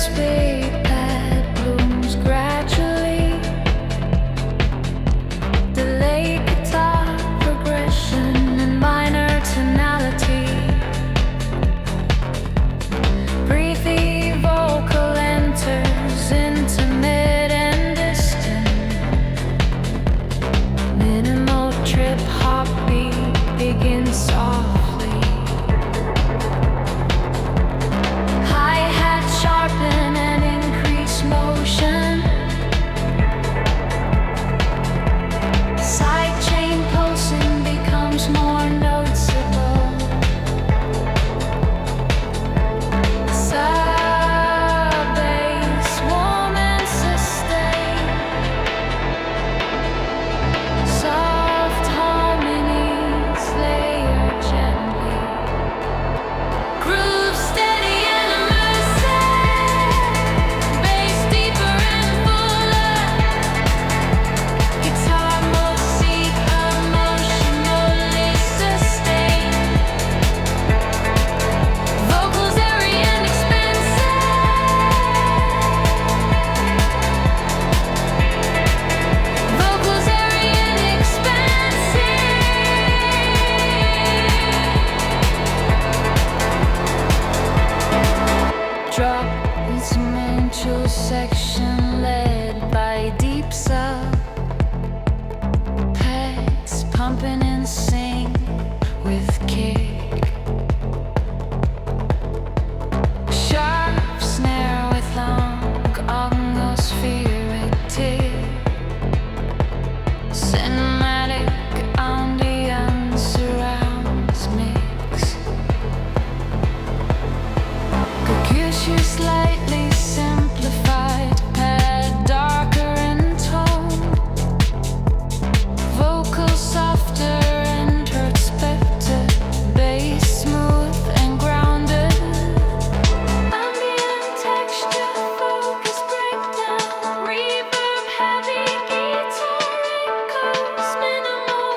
spade that blooms gradually. Delayed guitar progression and minor tonality. Breathy vocal enters into mid and distant. Minimal trip hop beat begins softly. Hi-hat sharpen and increase motion. Sidechain pulsing becomes more noticeable. Sub-bass warm and sustain. Soft harmonies layer gently. Groove steady and immersive. Bass deeper and fuller. Guitar more seek emotionally sustained. Vocals airy and expensive. Vocals airy and expensive. Drop instrumental section led by deep sub. Pegs pumping in sync with kick. Sharp snare with long atmospheric tick. Cinematic ambience surrounds mix. Percussion slightly simplified, pad darker in tone. Vocal softer, introspective, bass smooth and grounded. Ambient texture, focus breakdown, reverb heavy, guitar echoes, minimal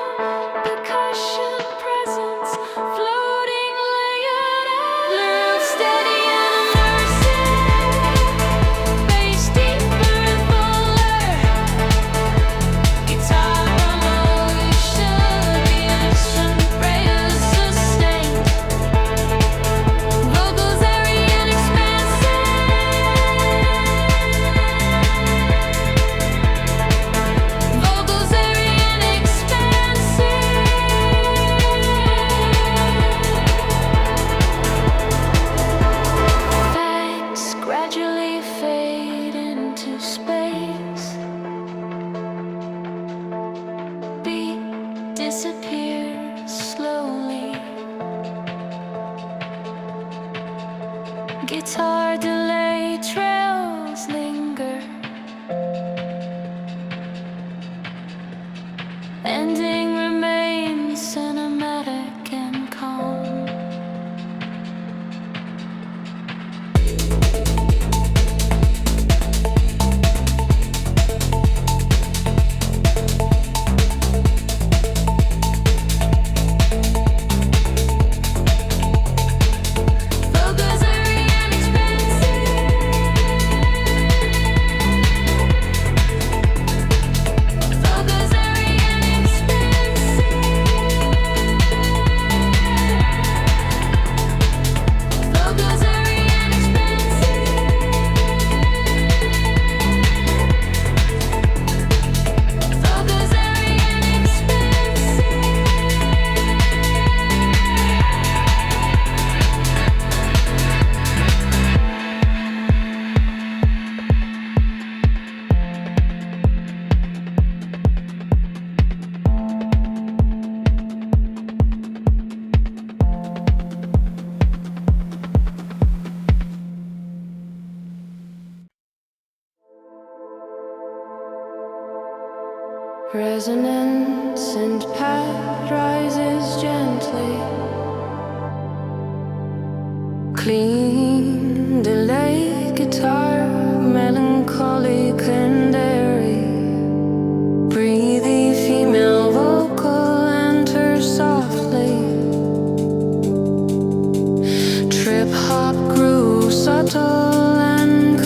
percussion presence, floating layered out. Groove steady and immersive, bass deeper and fuller. Guitar emotionally sustained. Vocals airy and expansive. Vocals airy and expansive. Facts gradually fade into space. Beat disappears slowly. Guitar delay trails linger. Ending remains cinematic and calm. Vocals airy and expensive. Vocals airy and expensive. Vocals airy and expensive. Vocals airy and expensive. Resonance and pad rises gently. Clean delay guitar, melancholic and airy. Breathy female vocal enters softly. Trip hop groove subtle and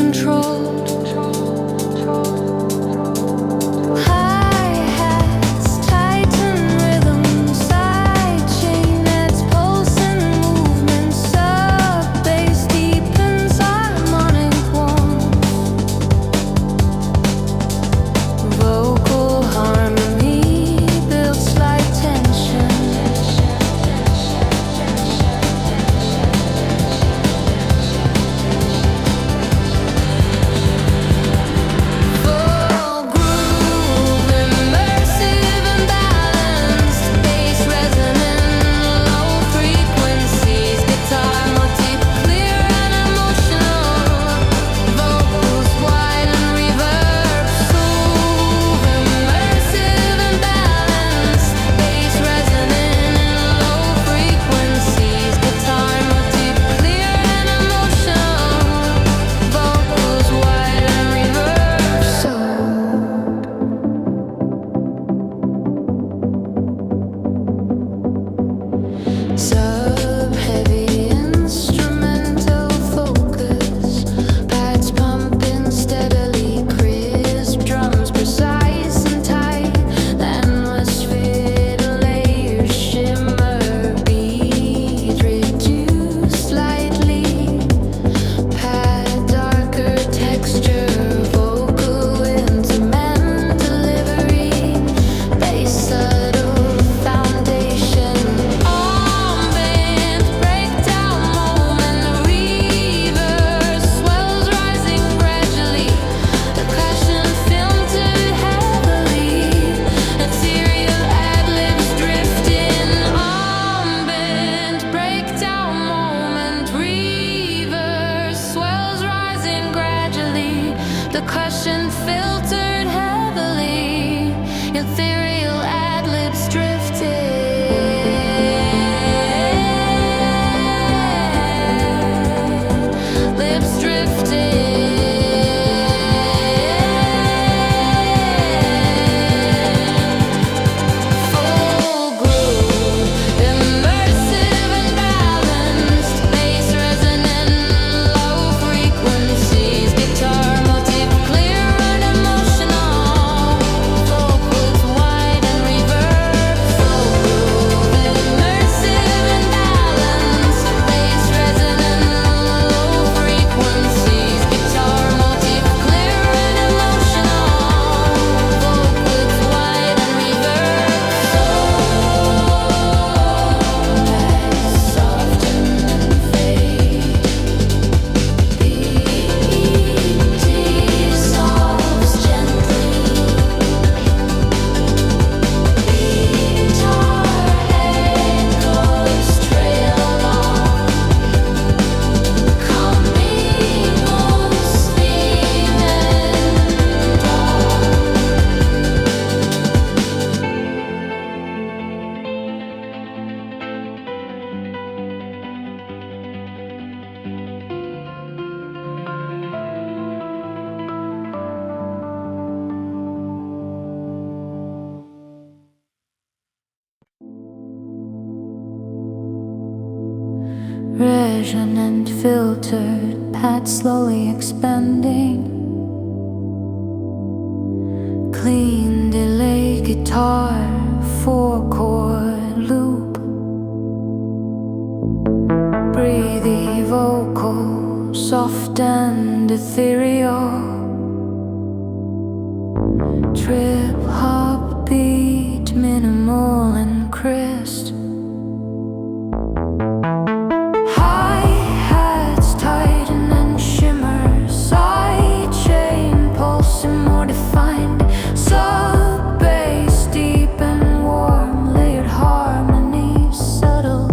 Sub-heavy instrumental focus, pads pumping steadily, crisp drums precise and tight. The endless fiddle layers shimmer, beat reduced slightly. Pad darker texture, vocal instrument delivery, bass subtle foundation. Ambient breakdown moment, reverse swells rising gradually. Percussion filtered heavily, ethereal ad-libs drifting. Ambient breakdown moment, reverse swells rising gradually. Percussion filtered heavily, ethereal ad-libs drifting. Lips full groove, immersive and balanced, bass resonant, low frequencies, guitar motif clear and emotional, vocals wide and reverb. Full groove, immersive and balanced, bass resonant, low frequencies, guitar motif clear and emotional, vocals wide and reverb. Soften and fade, beat dissolves gently. Guitar echoes trail off, coming muslim and dark. Resonant filtered, pad slowly expanding. Clean delay guitar, 4-chord loop. Breathy vocal, soft and ethereal. Trip hop beat, minimal and crisp. Hi-hats tighten and shimmer, side chain pulsing more defined. Sub-bass deep and warm, layered harmonies subtle.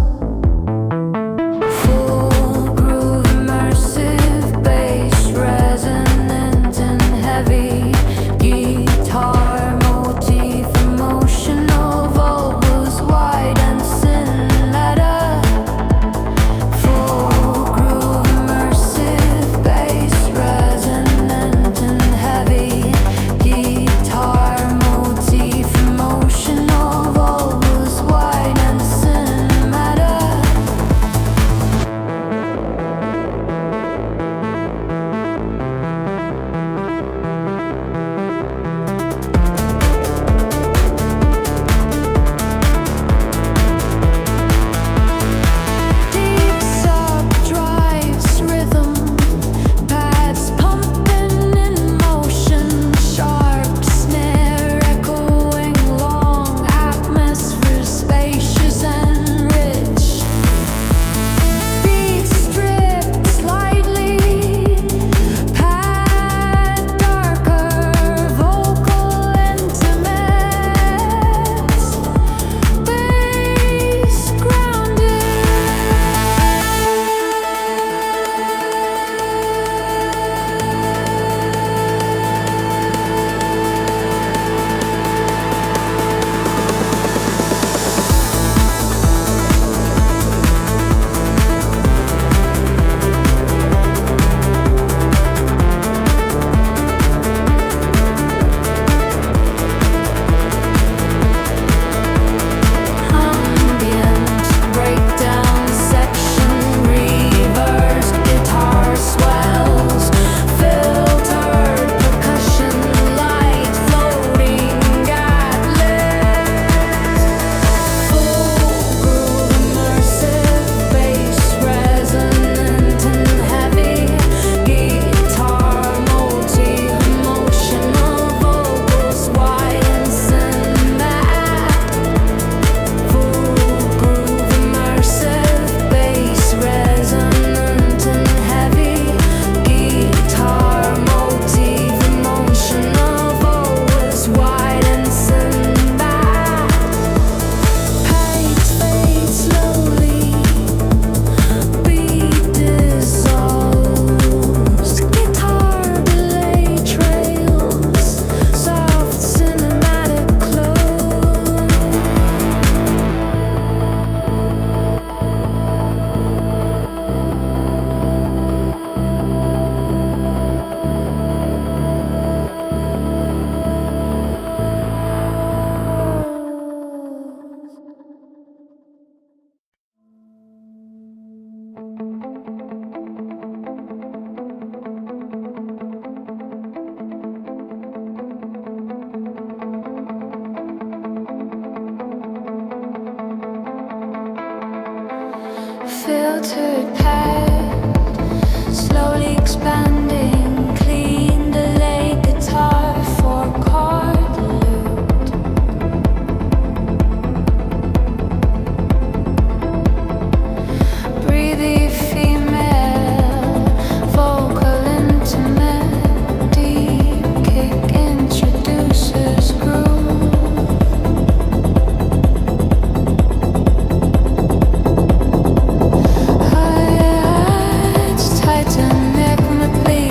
Full groove immersive, bass resonant and heavy. Guitar motif emotional, vocals wide and Filtered pad, slowly expanding, clean delayed guitar for chord loop. Breathy female, vocal intimate, deep kick introduces groove. Titan neck, my plea.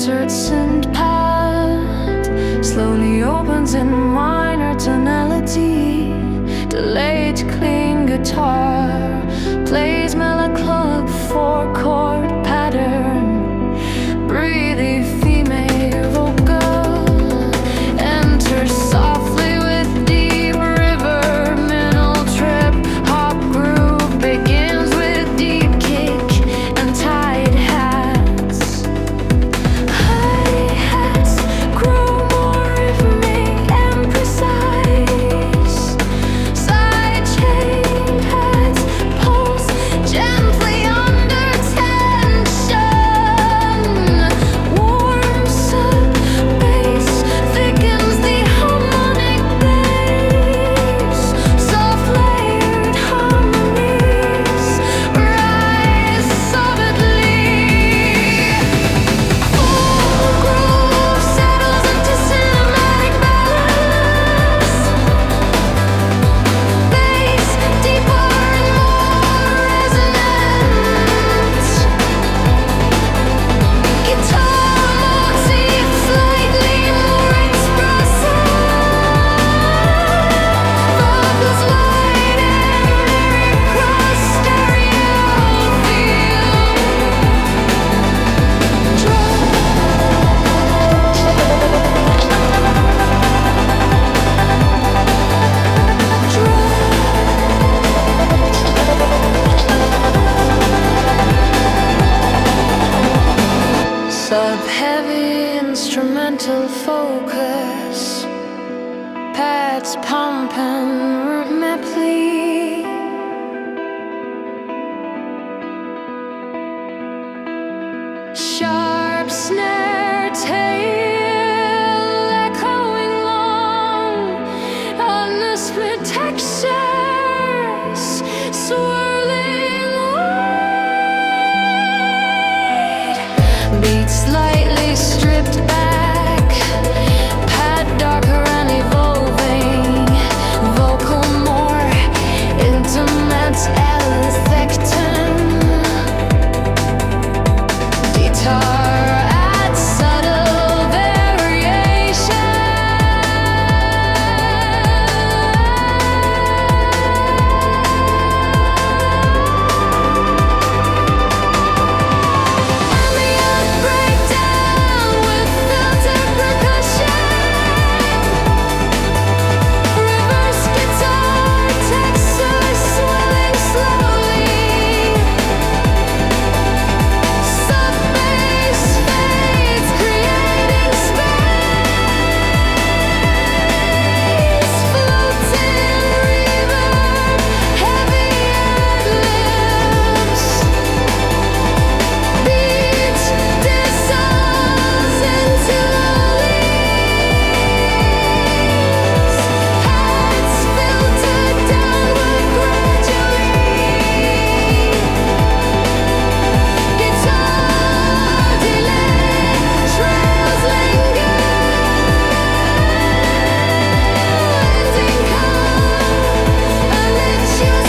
entered synth path, slowly opens in minor tonality. Delayed clean guitar plays melodic 4-chord pattern. Breathy female vocal enters softly with deep river. Middle trip hop groove begins with deep kick and tight hats. Hi-hats grow more rhythmic and precise. Side chain hats pulse gently under tension. Warms up bass thickens the harmonic bass. Soft layered harmonies rise solidly. Full groove settles into cinematic balance. Bass deeper and more resonant. Guitar motif slightly more expressive. Vocals light and lyric cross stereo sub-heavy instrumental focus, pads pumping rhythmically. Sharp snare tail echoing long on the split textures, swirling wide. Beat slightly stripped back, pad darker and evolving. Vocal more intimate, L-thecton. Guitar adds subtle variation. Ambient breakdown with filtered percussion. Reverse guitar texture swelling slowly. Sub-bass fades, creating space. Floating reverb, heavy ad-libs. Beat dissolves into leaves. Pads filtered downward gradually. Guitar delay, trails linger. Ending come, unlit your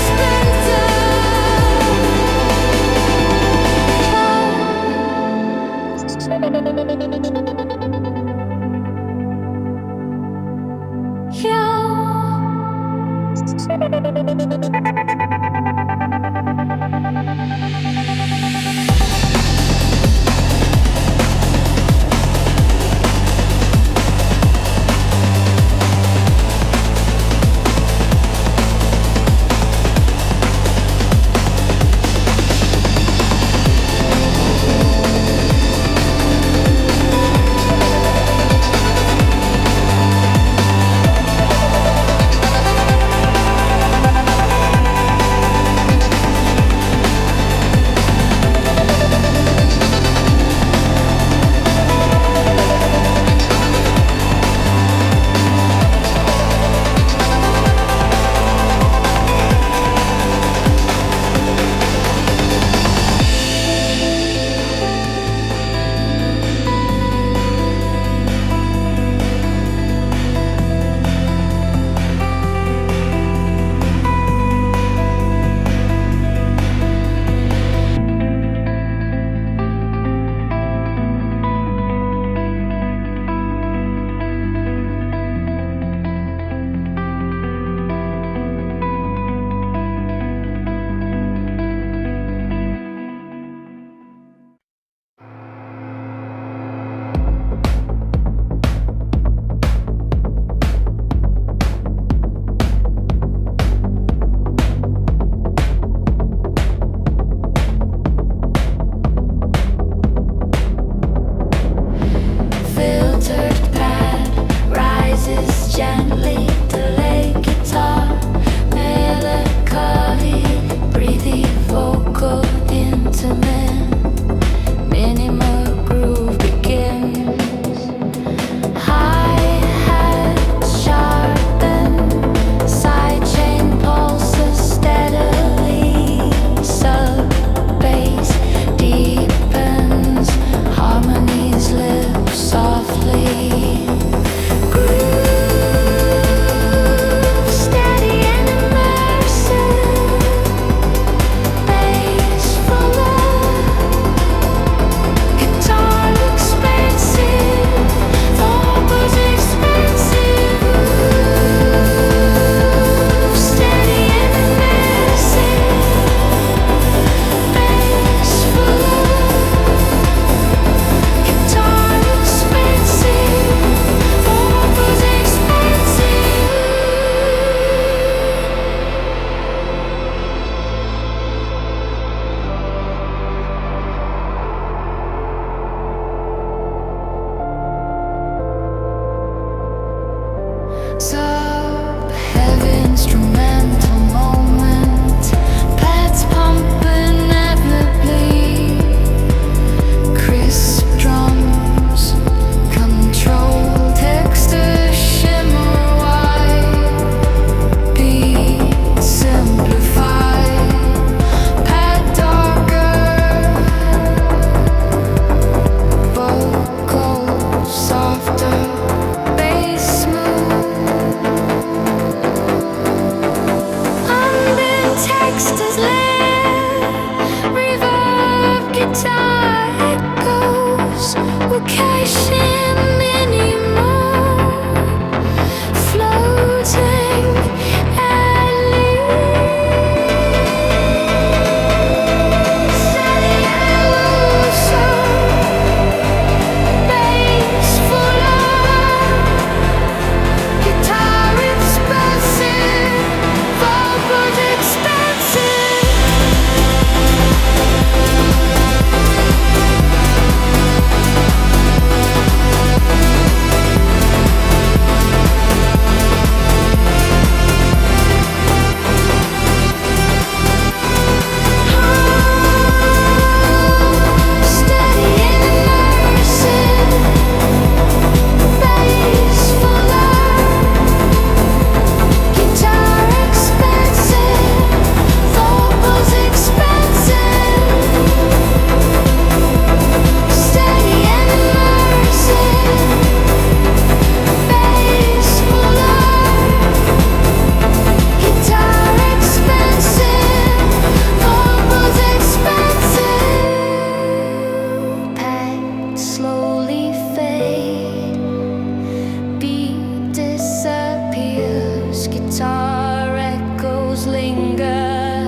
guitar echoes linger,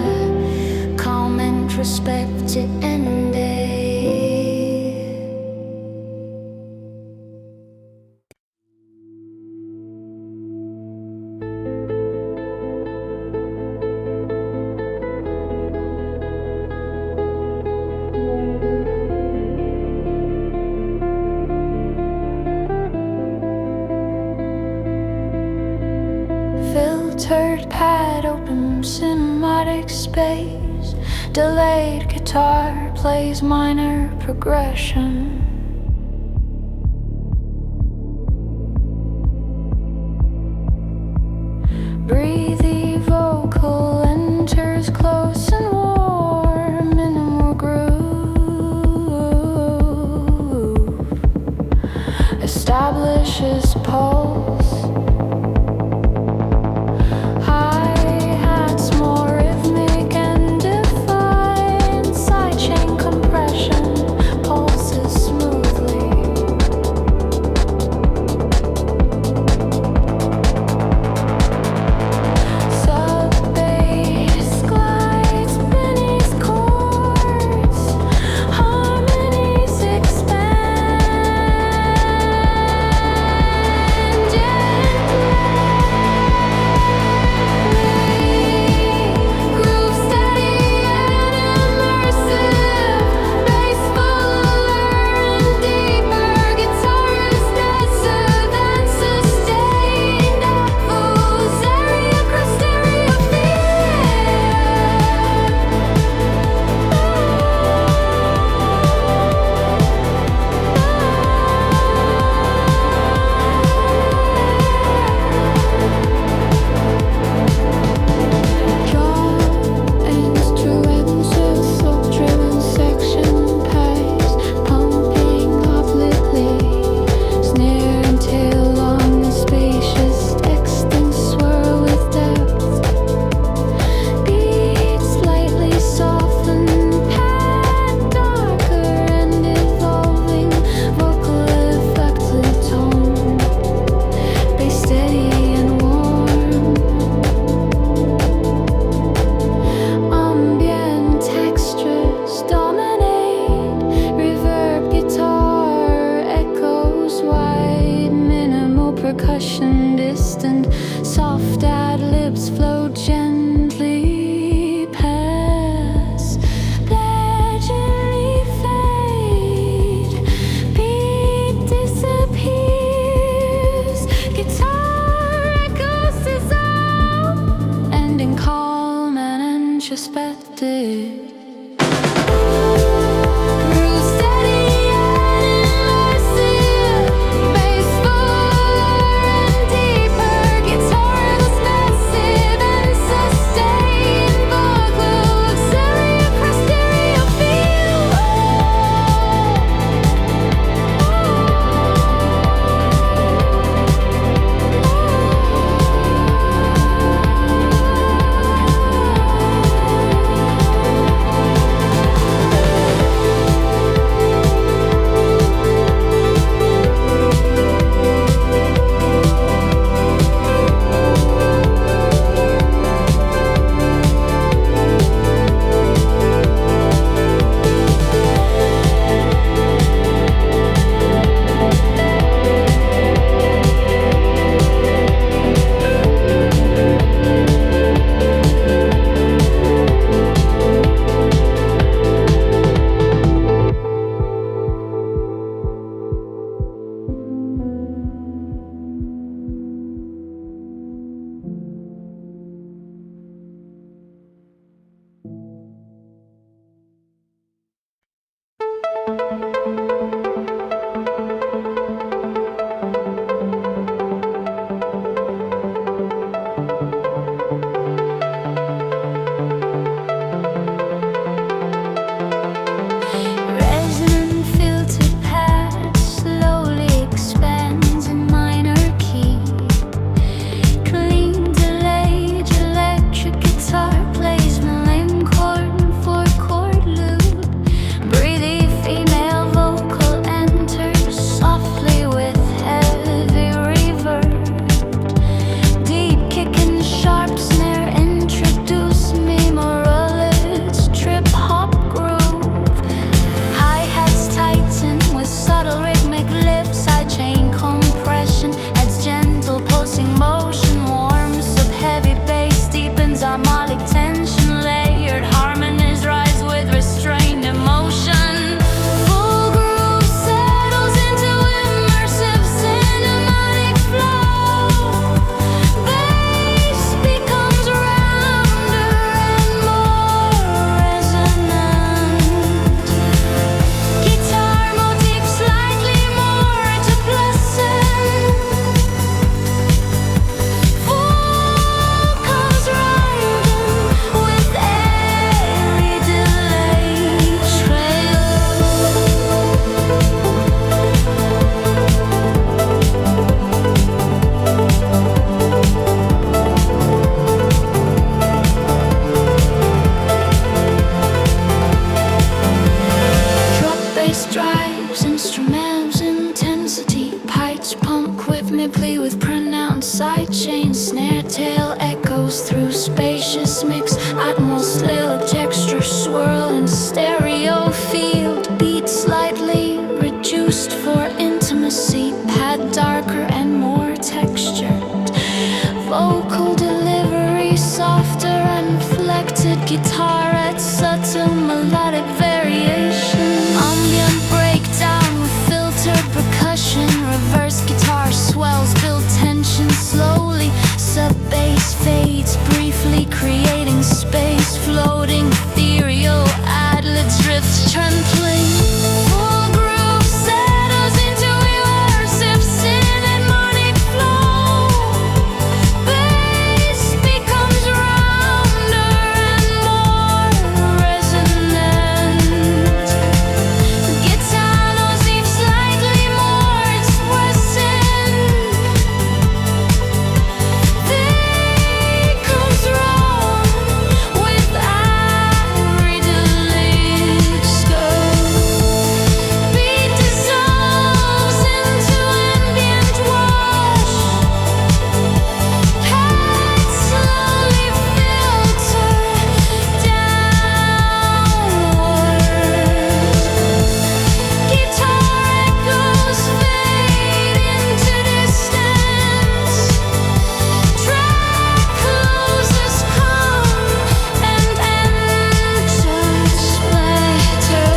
calm introspective ending. Filtered pad, open cinematic space. Delayed guitar plays minor progression. Breathy vocal enters close and warm, minimal groove establishes pulse. Percussion distant, soft ad-libs flow gently past, gradually fade, beat disappears, guitar echoes dissolve, ending calm and introspective. vocal delivery, softer and inflected guitar at subtle melodic variation. Ambient breakdown with filtered percussion, reverse guitar swells, build tension slowly. Sub-bass fades briefly, creating space, floating ethereal, ad-libs drifts trembling. Full groove settles into immersive cinematic flow. Bass becomes rounder and more resonant. Guitar notes seem slightly more expressive. They comes wrong with every disco. Beat dissolves into ambient wash. Head slowly filter downward. Guitar echoes fade into distance. Track closes come and enters later.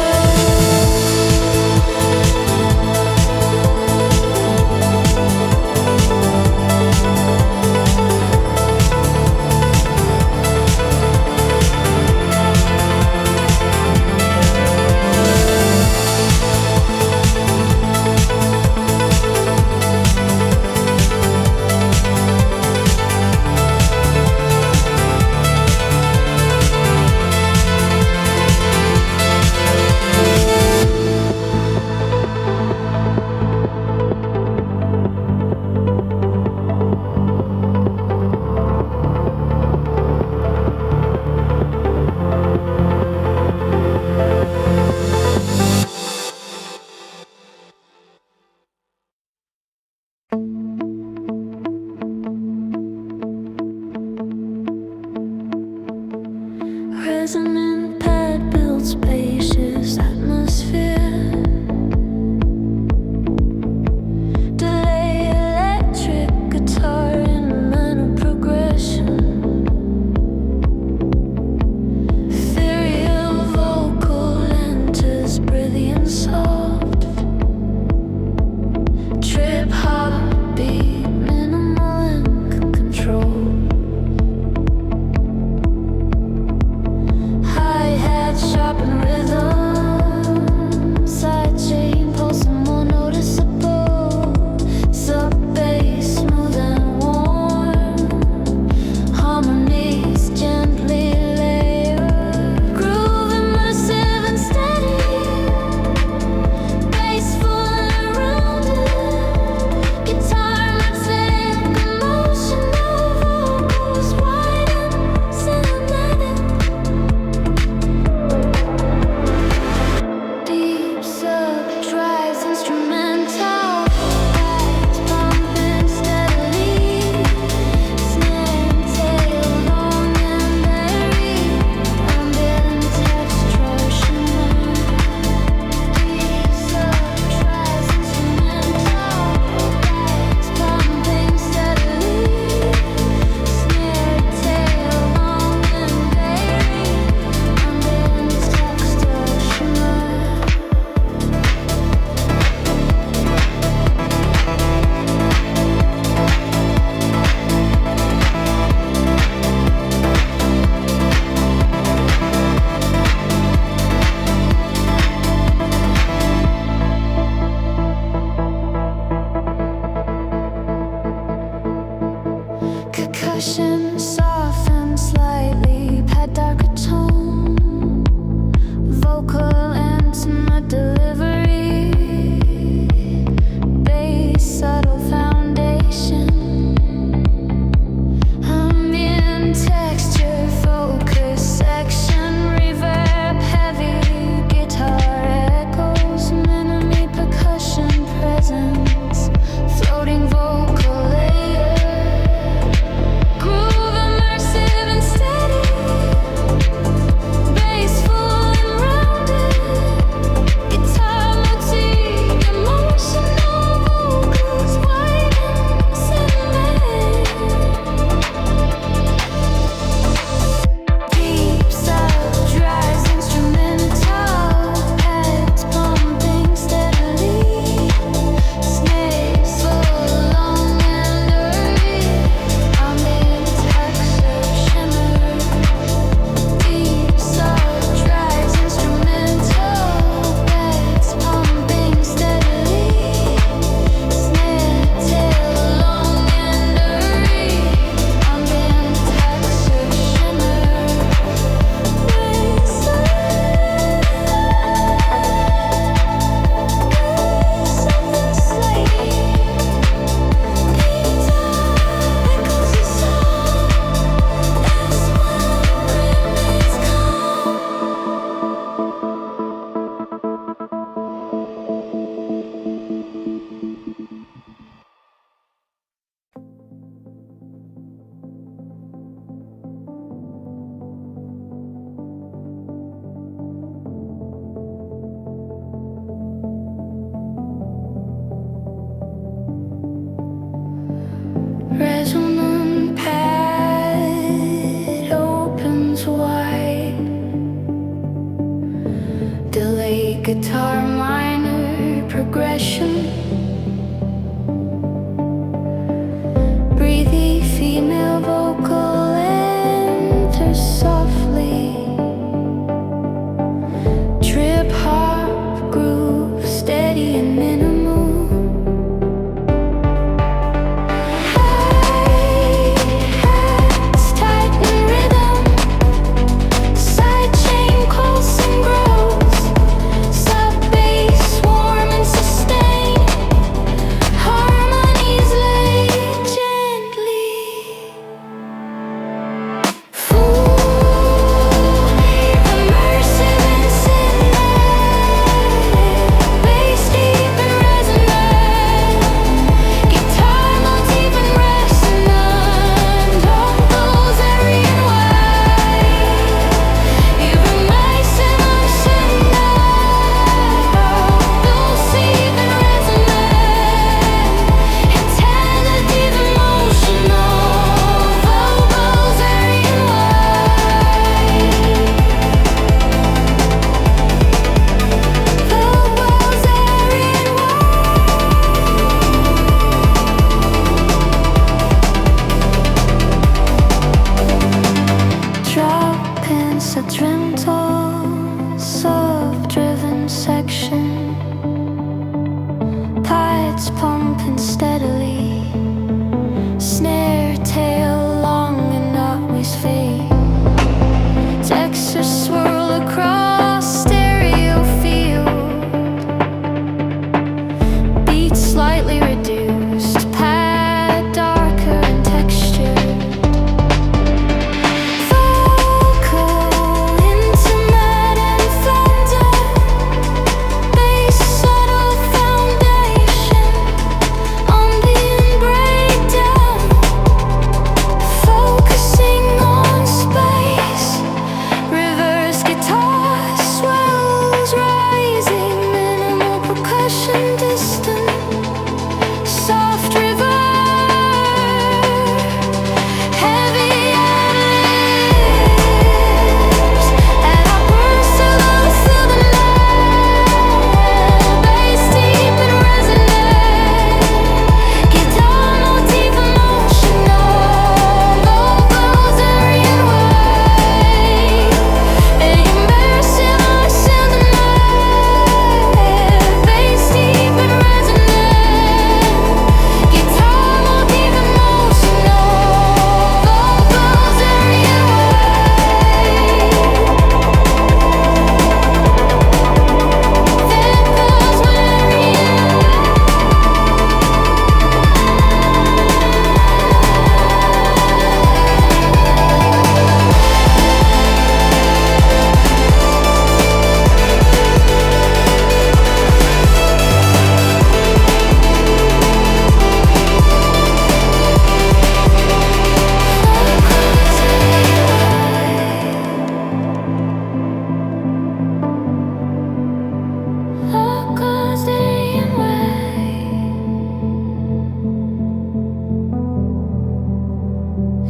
Resonant pad builds spacious atmosphere. Delay electric guitar in minor progression. Ethereal vocal enters brilliant soft. Trip hop beat minimal and control. Hi-hat sharp and rhythm. Side chain pulsing more noticeable. Sub-bass smooth and warm. Harmonies gently layered. Groove immersive and steady. Bass full and rounded. Guitar magnetic emotion. No vocals wide and cinematic. Deep sub drives instrumental. Bass pumping steadily. Snare and tail long and varied. Ambient texture shimmer. Deep sub drives instrumental. Bass pumping steadily. Snare and tail long and varied. Ambient texture shimmer. Percussion soften slightly, pad darker tone. Vocal intimate delivery. Bass subtle foundation. Ambient texture focus section. Reverb heavy guitar echoes. Minimi percussion presence. Floating vocal layer. Groove immersive and steady. Bass full and rounded.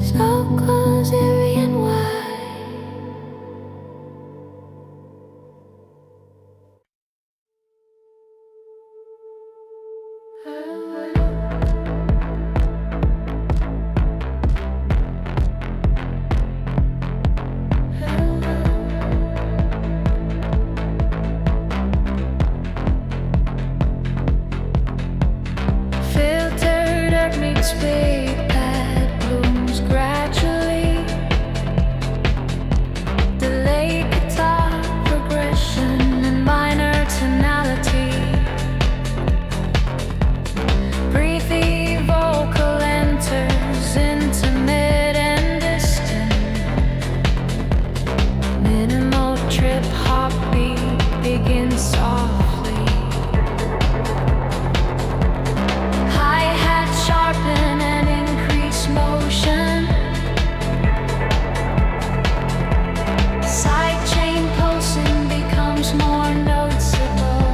So close, eerie and wide. Filtered earth meets big pad blooms gradually. Delayed guitar progression and minor tonality. Breathy vocal enters intimate and distant. Minimal trip hop beat begins softly. Hi-hat sharpen and increase motion. Sidechain pulsing becomes more noticeable.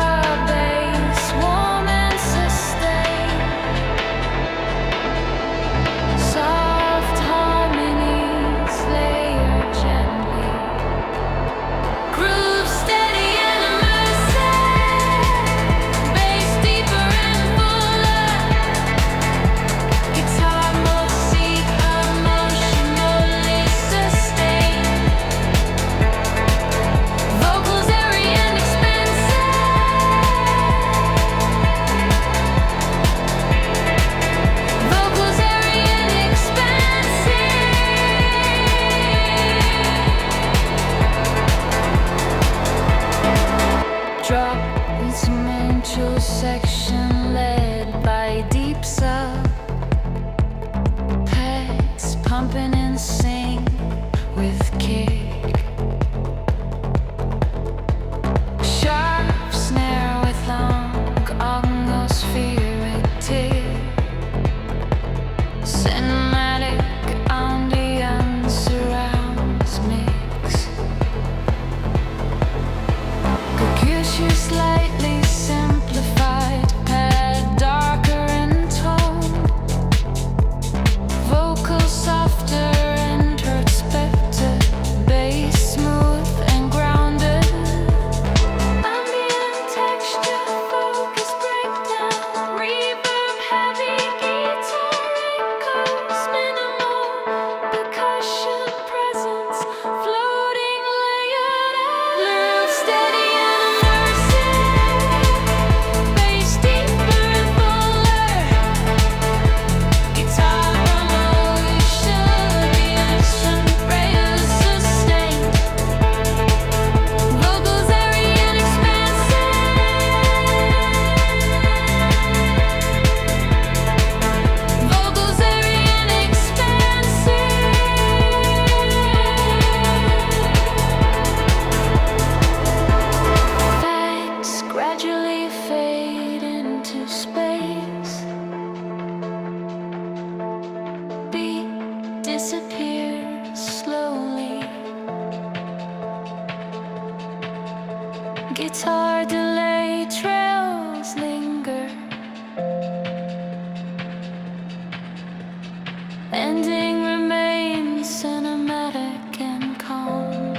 Sub-bass warm and sustained. Soft harmonies layer gently. Groove steady and immersive. Bass deeper and fuller. Guitar more seek emotionally sustained. Vocals airy and expensive. Vocals airy and expensive. Drop instrumental section led by deep sub. Packs pumping in sync with kick. Sharp snare with long atmospheric tick. Cinematic ambience surrounds mix. Percussion slightly simplified, pad darker in tone. Vocal softer introspective, bass smooth and grounded. Ambient texture, focus breakdown, reverb heavy guitar echoes, minimal percussion presence, floating layered out. Groove steady and immersive, bass deeper and fuller. Guitar emotionally sustained. Vocals airy and expansive. Vocals airy and expansive. Facts gradually fade into space. Beat disappears slowly. Guitar delay trails linger. Ending remains cinematic and calm.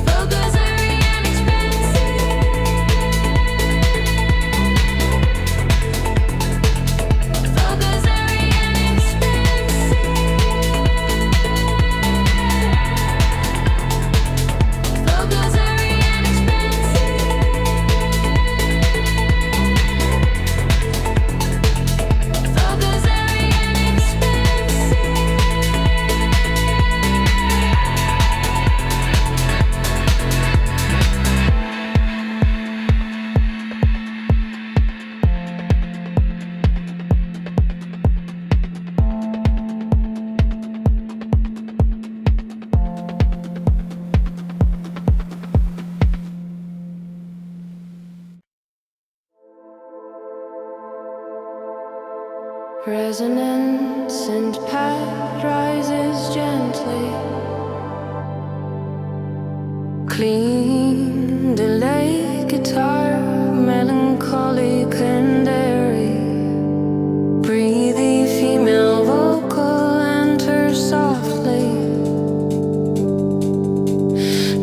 Vocals airy and expensive. Vocals airy and expensive. Resonance and pad rises gently. Clean delay guitar, melancholic and airy. Breathy female vocal enters softly.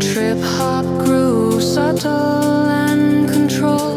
Trip hop groove, subtle and controlled.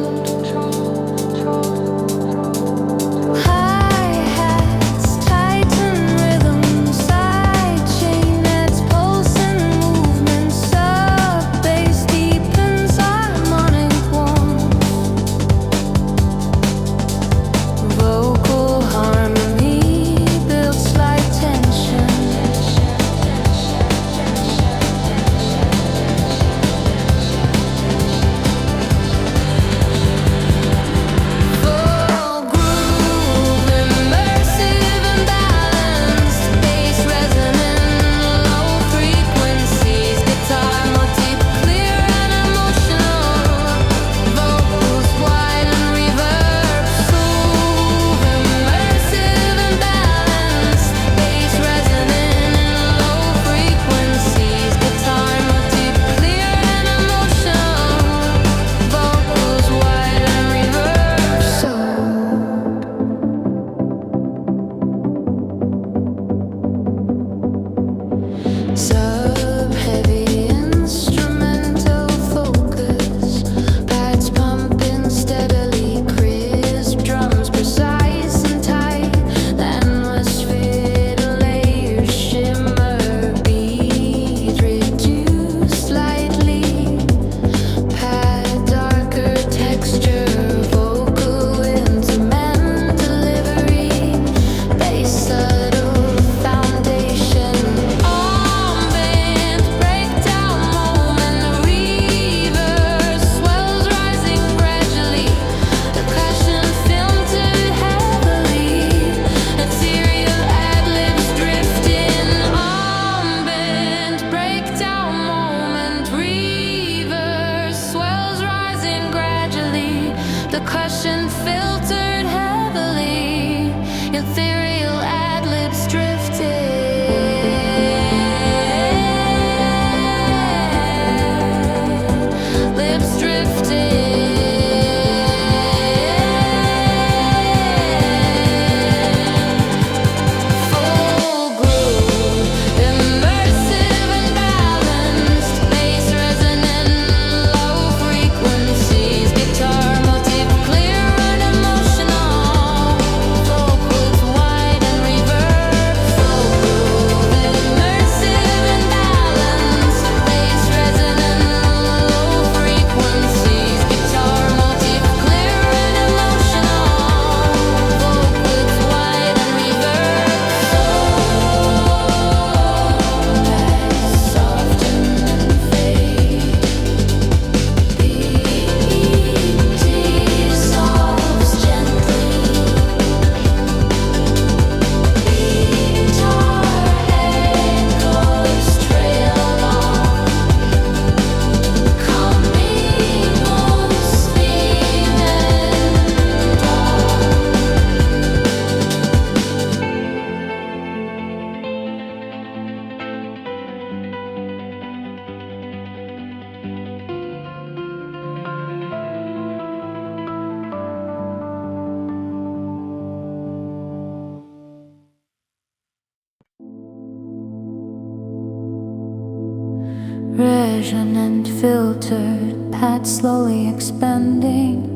Resonant, filtered, pad slowly expanding.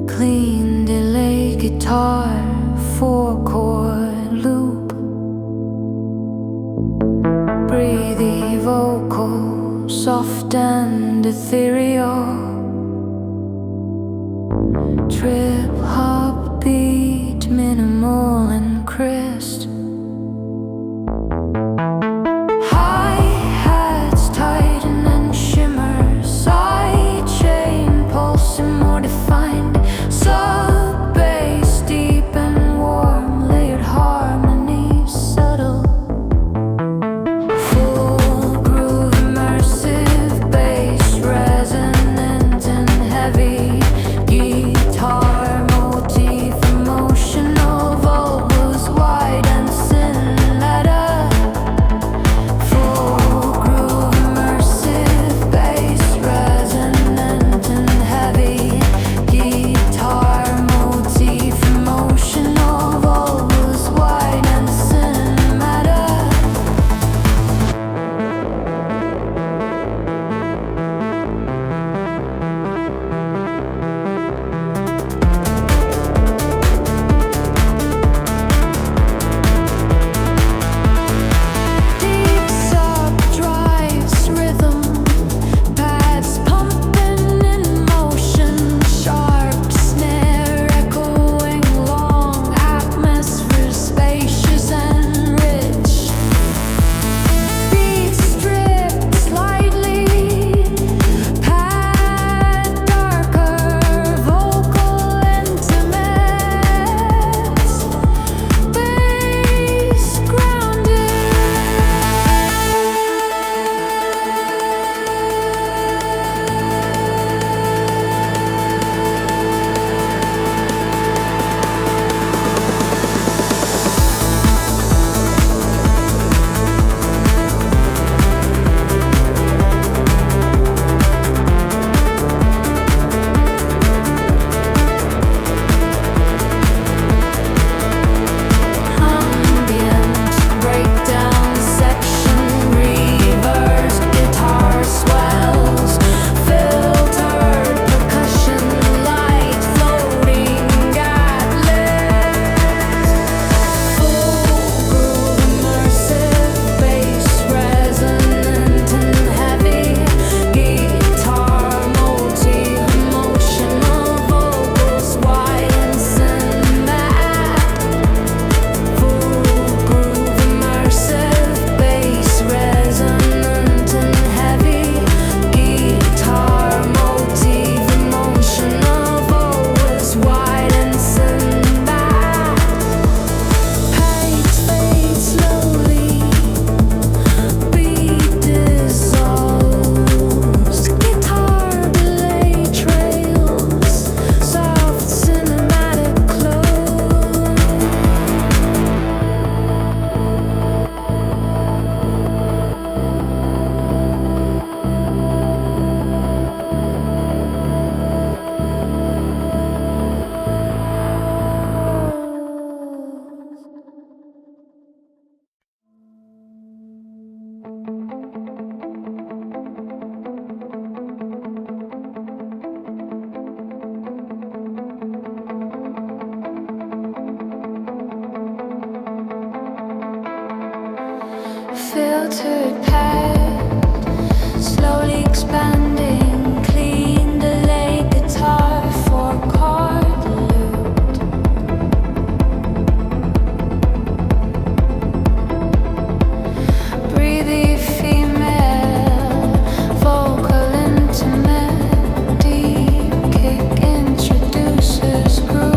Clean delay guitar, 4-chord loop. Breathy vocal, soft and ethereal. Trip hop beat, minimal and crisp. Resonant and heavy guitar. filtered pad, slowly expanding, clean delayed guitar for chord loop. Breathy female, vocal intimate, deep kick introduces groove.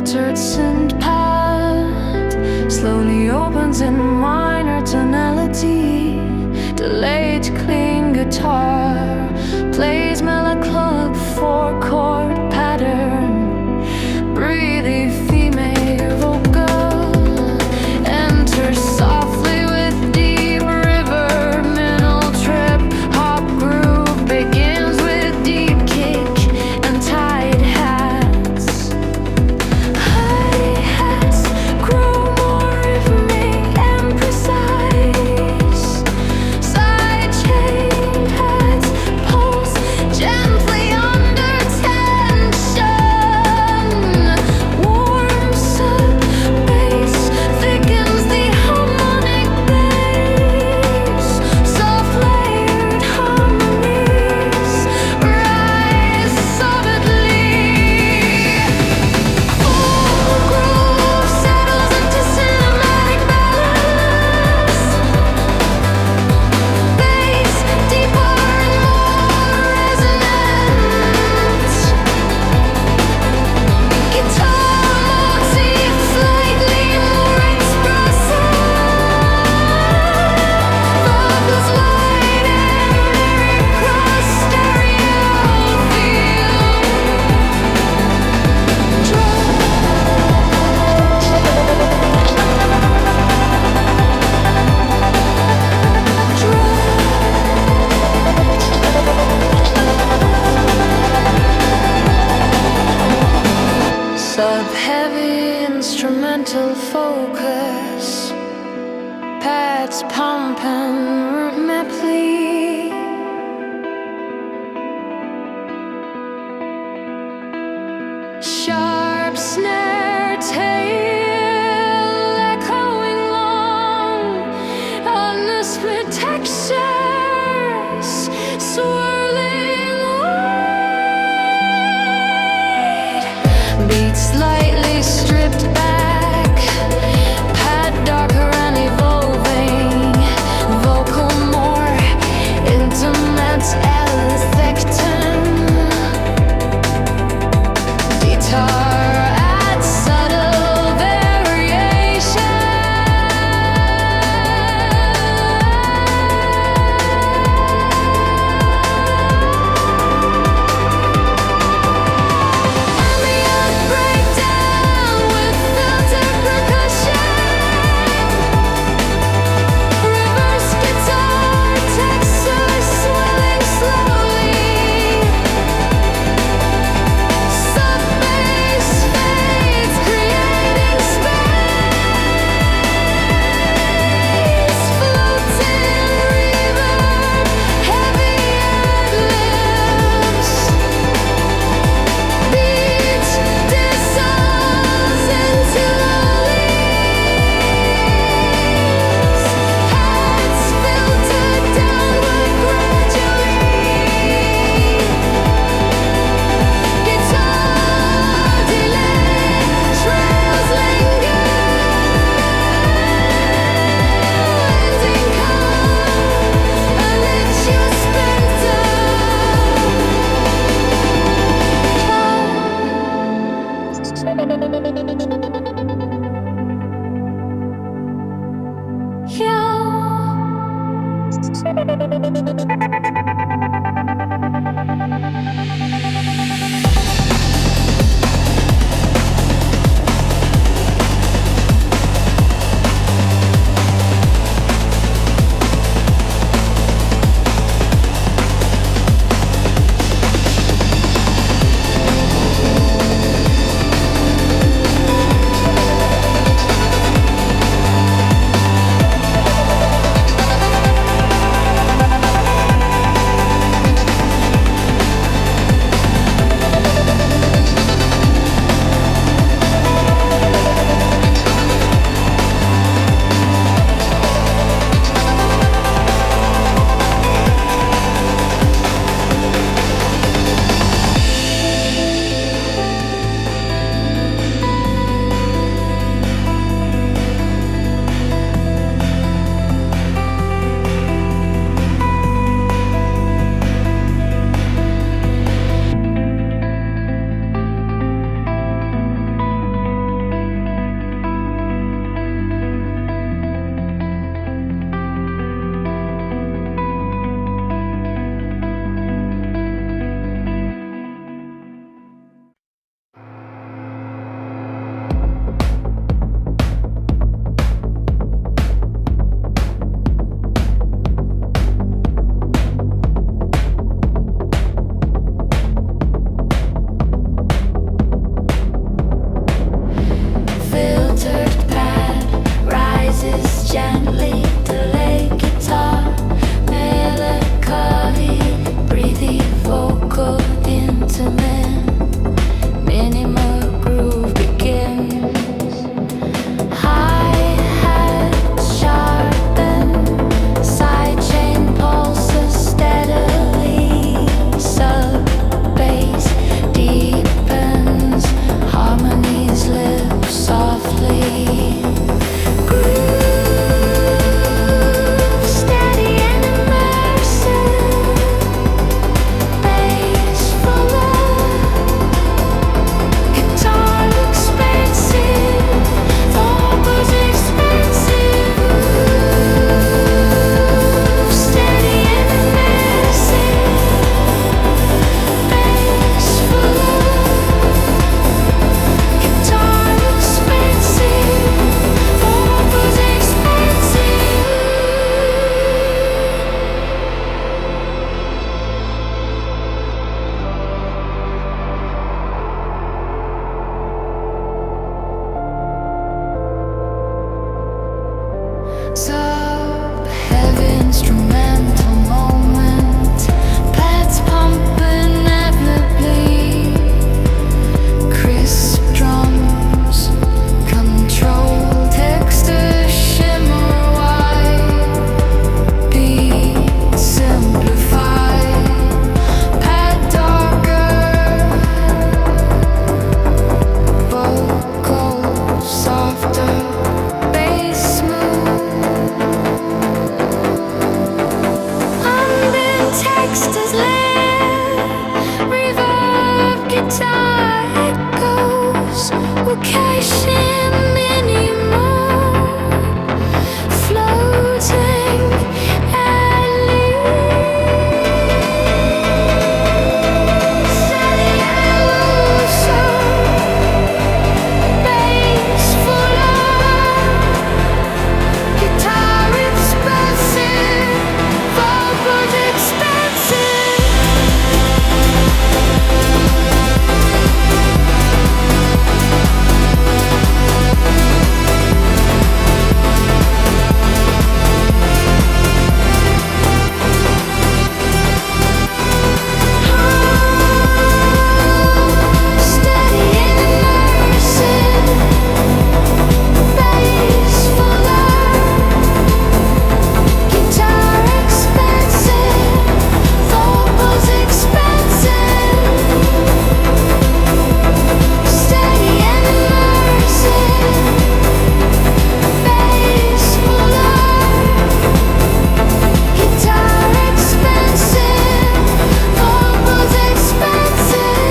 filtered scent pad, slowly opens in minor tonality. Delayed clean guitar plays mellow club 4-chord pattern. Breathy female vocal enters softly with deep river. Middle trip hop groove begins with deep kick and tight hats. Hi-hats grow more rhythmic and precise. Side chain hats pulse gently under tension. Warms up bass thickens the harmonic bass. Soft layered harmonies rise solidly. Full groove settles into cinematic balance. Bass deeper and more resonant. Guitar motif slightly more expressive. Vocals light and lyric cross stereo feel. Sub-heavy instrumental focus, pads pumping rhythmically. Sharp snare tail echoing long on the split textures, swirling wide. Beat slightly stripped back, pad darker and evolving. Vocal more intimate, L-thecton. Guitar adds subtle variation. Ambient breakdown with filtered percussion. Reverse guitar texture swelling slowly. Sub-bass fades, creating space. Floating reverb, heavy ad-libs. Beat dissolves into leaves. Heads filtered downward gradually. Guitar delay, trails linger. Ending come amid your gently delay guitar, melancholy, breathy vocal intimate, minimal groove begins. Hi-hat sharpen, sidechain pulses steadily, sub-bass deepens, harmonies live softly. Sub-heavy instrumental moment, pads pumping avidly, crisp drums, control texture shimmer wide, beat simplified, pad darker, vocal softer, bass smooth. Text is lit, reverb guitar echoes, location minimal, floating alley, steady evolution, bass fuller, guitar expensive, vocals expensive. Steady and immersive, bass fuller, guitar expensive, vocals expensive. Steady and immersive, bass fuller, guitar expensive, vocals expensive.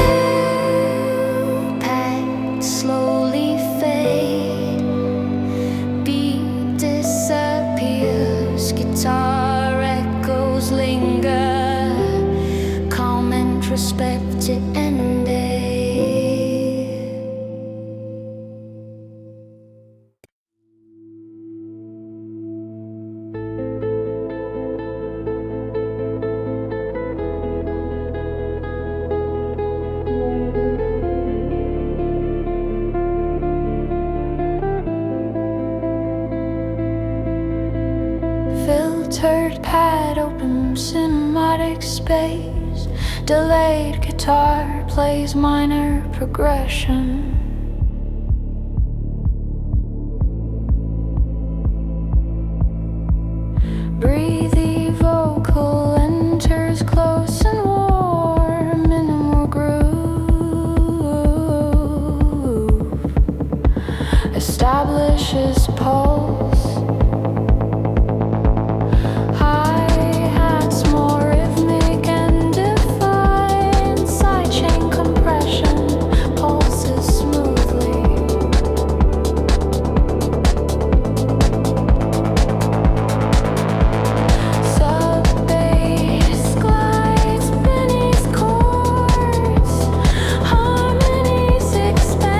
Pads slowly fade, beat disappears, guitar echoes linger, calm introspective ending. Filtered pad, open cinematic space, delayed guitar plays minor progression. Breathy vocal enters close and warm, minimal groove, establishes pulse. Hi-hats more rhythmic and defined, sidechain compression pulses smoothly. Sub-bass glides beneath chords, harmonies expand.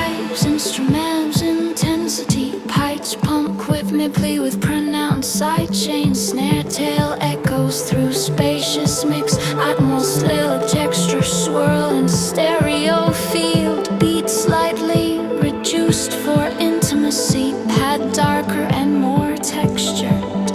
drives, instruments, intensity. Pipes pump, quiff me, plea with pronounced side chain. Snare tail echoes through spacious mix. Atmos, lil texture, swirl in stereo field. Beat slightly reduced for intimacy. Pad darker and more textured.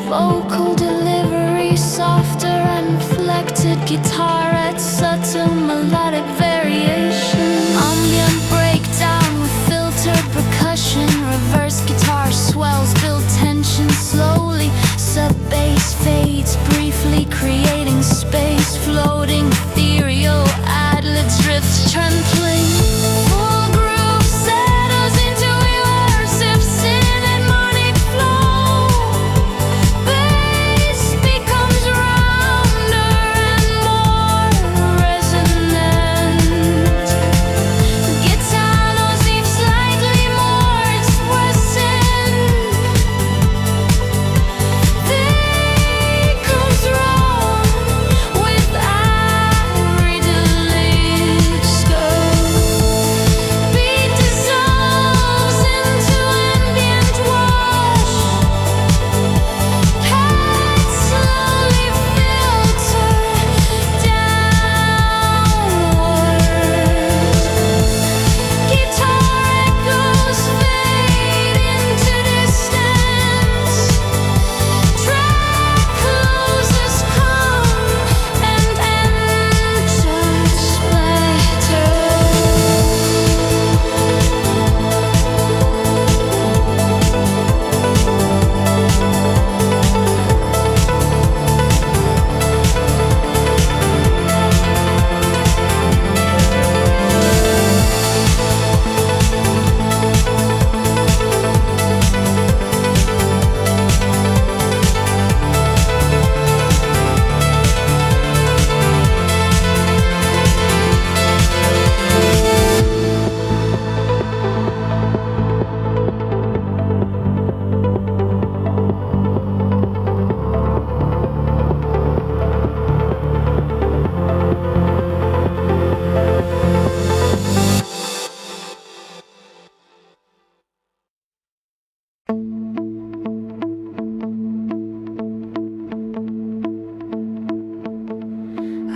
Vocal delivery softer and reflected. Guitar at subtle melodic variation. Ambient breakdown with filtered percussion. Reverse guitar swells, build tension slowly. Sub bass fades briefly, creating space. Floating ethereal ad-libs drifts trembling. Full groove settles into immersive cinematic flow. Bass becomes rounder and more resonant. Guitar knows even slightly more expressive. They comes wrong with every delayed scope. Beat dissolves into ambient wash. Heads slowly filter downward. Guitar echoes fade into distance. Track closes calm and enters splatter.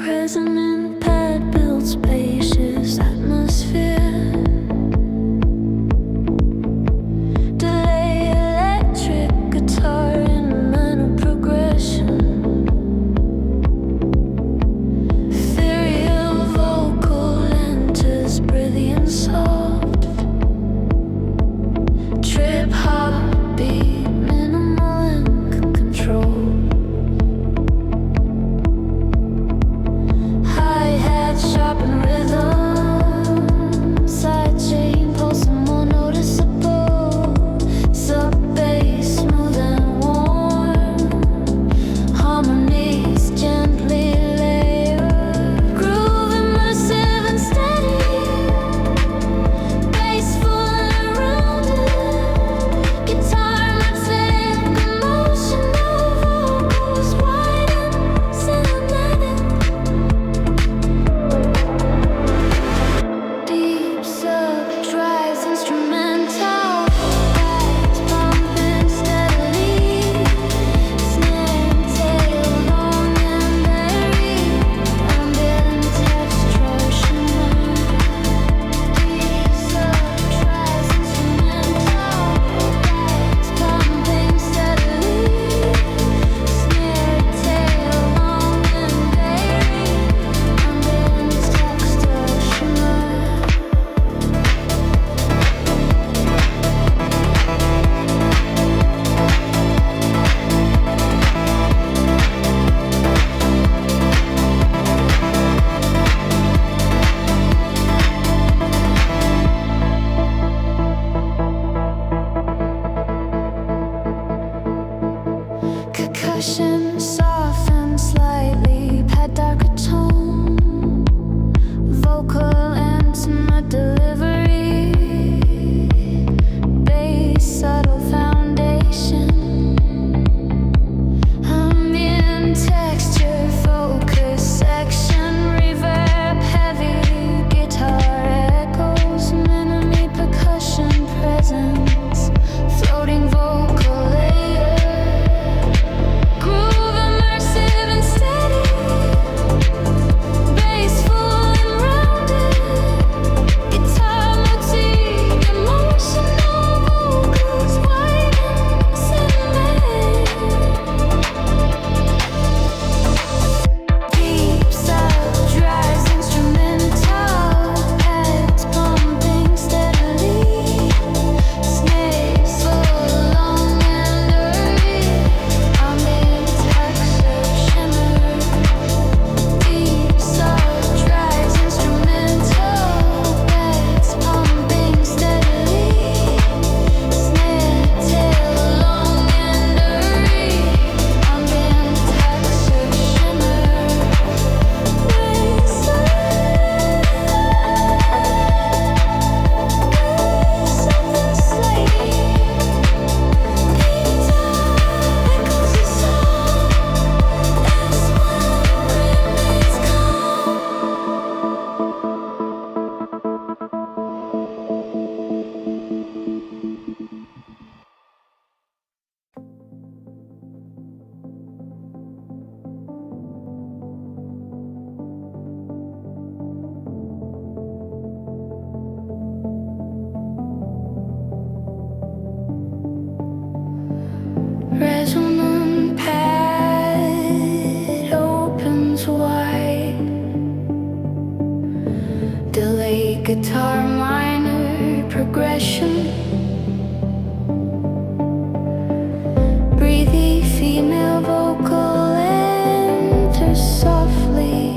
Resonant pad builds spacious atmosphere. Delay electric guitar in minor progression. Ethereal vocal enters brilliant soft. Trip hop beat minimal and control. Hi-hat sharp and rhythm. Side chain pulsing more noticeable. Sub bass smooth and warm. Harmonies gently layered. Groove immersive and steady. Bass full and rounded. Guitar lipstick emotional. Vocals wide and cinematic. Deep sub drives instrumental. Bass pumping steadily. Snare tail long and varied. Ambient texture shimmer. Deep sub drives instrumental. Bass pumping steadily. Snare tail long and varied. Ambient texture shimmer. Percussion soften slightly, pad darker tone. Vocal intimate delivery. Bass subtle foundation. Ambient texture focus section. Reverb heavy guitar echoes minimal. progression. Breathy female vocal enters softly.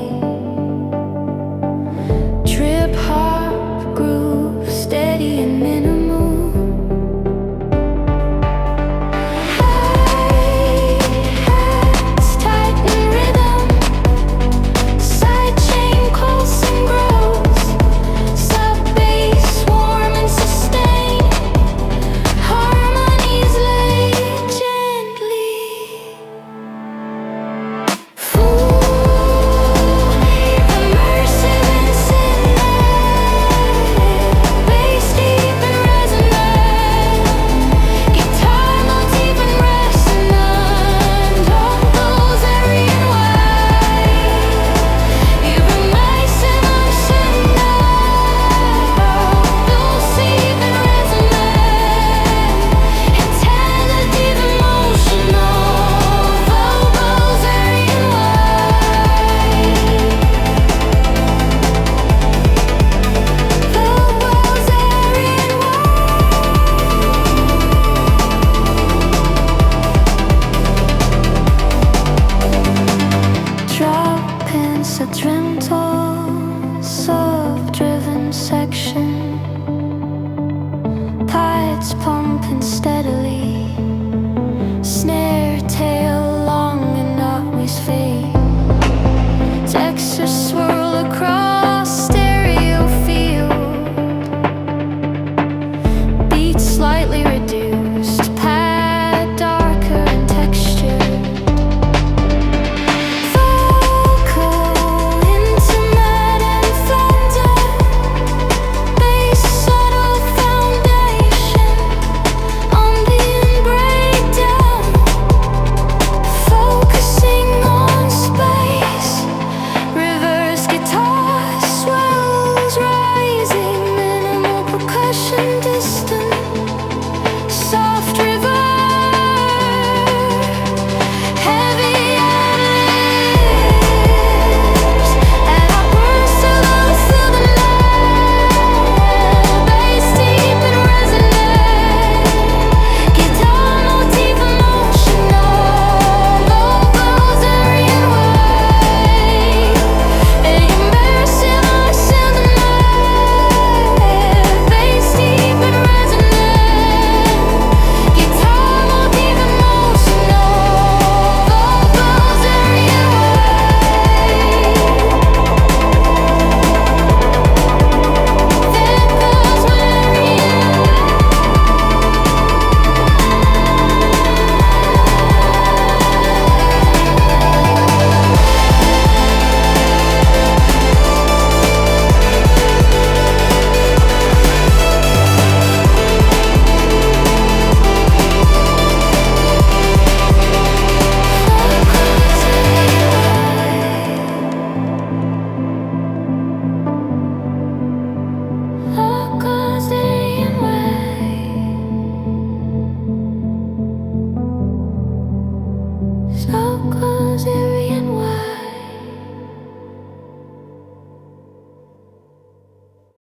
Trip hop groove, steady and minimal. Hi-hats tighten rhythm. Side chain pulse and grows. Sub bass warm and sustain. Harmonies laid gently. Immersive and cinematic. Bass deep and resonant. Guitar motif and resonant. Vocals airy and wide. Even nice and uncentered. Dulcet and resonant. Intelligent, emotional. Vocals airy and wide. Vocals airy and wide. Drop incidental, sub-driven section. Pipes pumping steadily.